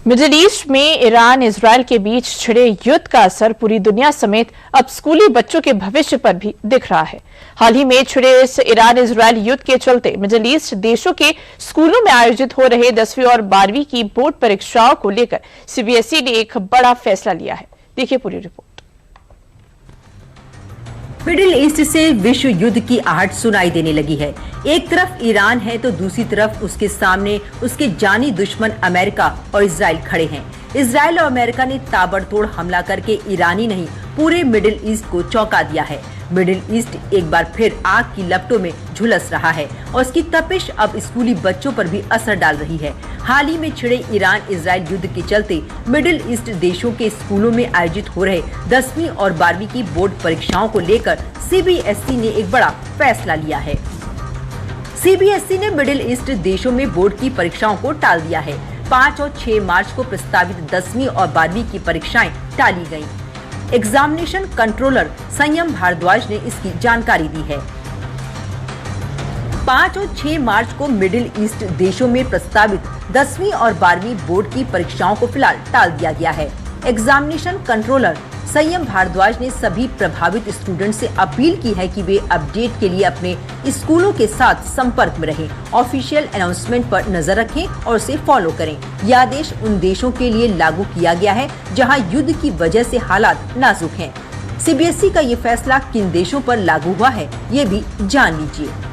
Middle east में Iran Israel के बीच छिड़े युद्ध का असर पूरी दुनिया समेत अब स्कूली बच्चों के भविष्य पर भी दिख रहा है। हाल ही में छिड़े इस ईरान इजराइल युद्ध के चलते मिडिल ईस्ट देशों के स्कूलों में आयोजित हो रहे 10वीं और 12वीं की बोर्ड परीक्षाओं को लेकर सीबीएसई ने एक बड़ा फैसला लिया है। देखिए पूरी रिपोर्ट। मिडिल ईस्ट से विश्व युद्ध की आहट सुनाई देने लगी है। एक तरफ ईरान है तो दूसरी तरफ उसके सामने उसके जानी दुश्मन अमेरिका और इजराइल खड़े हैं। इजराइल और अमेरिका ने ताबड़तोड़ हमला करके ईरानी नहीं पूरे मिडिल ईस्ट को चौंका दिया है। मिडिल ईस्ट एक बार फिर आग की लपटों में झुलस रहा है और इसकी तपिश अब स्कूली बच्चों पर भी असर डाल रही है। हाल ही में छिड़े ईरान इजराइल युद्ध के चलते मिडिल ईस्ट देशों के स्कूलों में आयोजित हो रहे 10वीं और 12वीं की बोर्ड परीक्षाओं को लेकर सीबीएसई ने एक बड़ा फैसला लिया है। सीबीएसई ने मिडिल ईस्ट देशों में बोर्ड की परीक्षाओं को टाल दिया है। 5 और 6 मार्च को प्रस्तावित 10वीं और 12वीं की परीक्षाएं टाली गयी। एग्जामिनेशन कंट्रोलर संयम भारद्वाज ने इसकी जानकारी दी है। 5 और 6 मार्च को मिडिल ईस्ट देशों में प्रस्तावित 10वीं और 12वीं बोर्ड की परीक्षाओं को फिलहाल टाल दिया गया है। एग्जामिनेशन कंट्रोलर संयम भारद्वाज ने सभी प्रभावित स्टूडेंट से अपील की है कि वे अपडेट के लिए अपने स्कूलों के साथ संपर्क में रहें, ऑफिशियल अनाउंसमेंट पर नजर रखें और उसे फॉलो करें। यह आदेश उन देशों के लिए लागू किया गया है जहां युद्ध की वजह से हालात नाजुक हैं। सीबीएसई का ये फैसला किन देशों पर लागू हुआ है, ये भी जान लीजिए।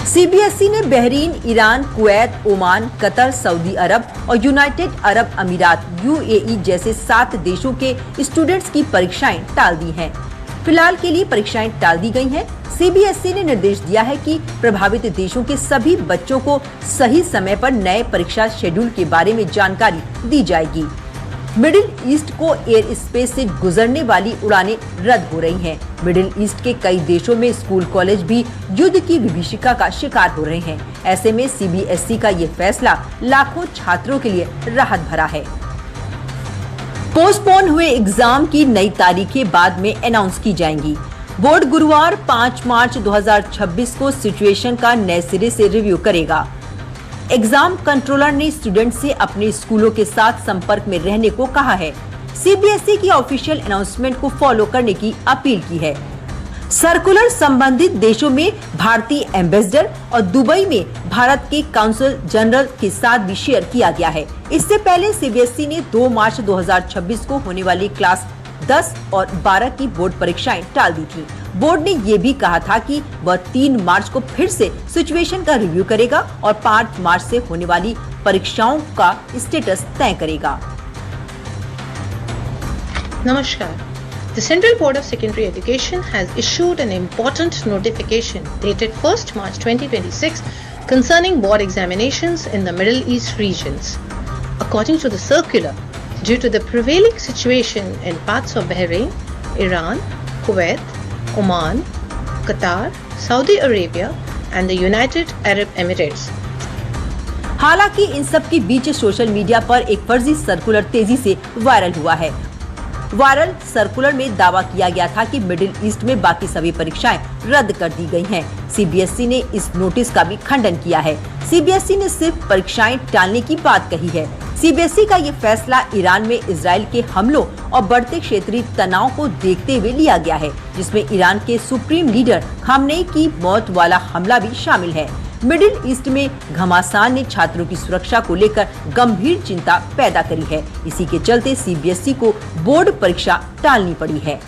सीबीएसई ने Bahrain, Iran, Kuwait, Oman, Qatar, Saudi Arab और यूनाइटेड अरब अमीरात यूएई जैसे 7 देशों के स्टूडेंट्स की परीक्षाएं टाल दी हैं। फिलहाल के लिए परीक्षाएं टाल दी गई हैं। सीबीएसई ने निर्देश दिया है कि प्रभावित देशों के सभी बच्चों को सही समय पर नए परीक्षा शेड्यूल के बारे में जानकारी दी जाएगी। मिडिल ईस्ट को एयर स्पेस से गुजरने वाली उड़ानें रद्द हो रही हैं। मिडिल ईस्ट के कई देशों में स्कूल कॉलेज भी युद्ध की विभीषिका का शिकार हो रहे हैं। ऐसे में सीबीएसई का ये फैसला लाखों छात्रों के लिए राहत भरा है। पोस्टपोन हुए एग्जाम की नई तारीखें बाद में अनाउंस की जाएंगी। बोर्ड गुरुवार 5 मार्च 2026 को सिचुएशन का नए सिरे से रिव्यू करेगा। एग्जाम कंट्रोलर ने स्टूडेंट से अपने स्कूलों के साथ संपर्क में रहने को कहा है। सीबीएसई की ऑफिशियल अनाउंसमेंट को फॉलो करने की अपील की है। सर्कुलर संबंधित देशों में भारतीय एम्बेसडर और दुबई में भारत के काउंसिल जनरल के साथ भी शेयर किया गया है। इससे पहले सीबीएसई ने 2 मार्च 2026 को होने वाली क्लास 10 और 12 की बोर्ड परीक्षाएं टाल दी थी। बोर्ड ने ये भी कहा था कि वह 3 मार्च को फिर से सिचुएशन का रिव्यू करेगा और 5 मार्च से होने वाली परीक्षाओं का स्टेटस तय करेगा। नमस्कार। The Central Board of Secondary Education has issued an important notification dated 1st March 2026 concerning board examinations in the Middle East regions. According to the circular, due to the prevailing situation in parts of Bahrain, Iran, Kuwait, Oman, Qatar, Saudi Arabia and the United Arab Emirates. हालांकि इन सब के बीच social media पर एक फर्जी circular तेजी से viral हुआ है। वायरल सर्कुलर में दावा किया गया था कि मिडिल ईस्ट में बाकी सभी परीक्षाएं रद्द कर दी गई हैं। सीबीएसई ने इस नोटिस का भी खंडन किया है। सीबीएसई ने सिर्फ परीक्षाएं टालने की बात कही है। सीबीएसई का ये फैसला ईरान में इजराइल के हमलों और बढ़ते क्षेत्रीय तनाव को देखते हुए लिया गया है, जिसमें ईरान के सुप्रीम लीडर खामनेई की मौत वाला हमला भी शामिल है। मिडिल ईस्ट में घमासान ने छात्रों की सुरक्षा को लेकर गंभीर चिंता पैदा करी है। इसी के चलते सीबीएसई को बोर्ड परीक्षा टालनी पड़ी है।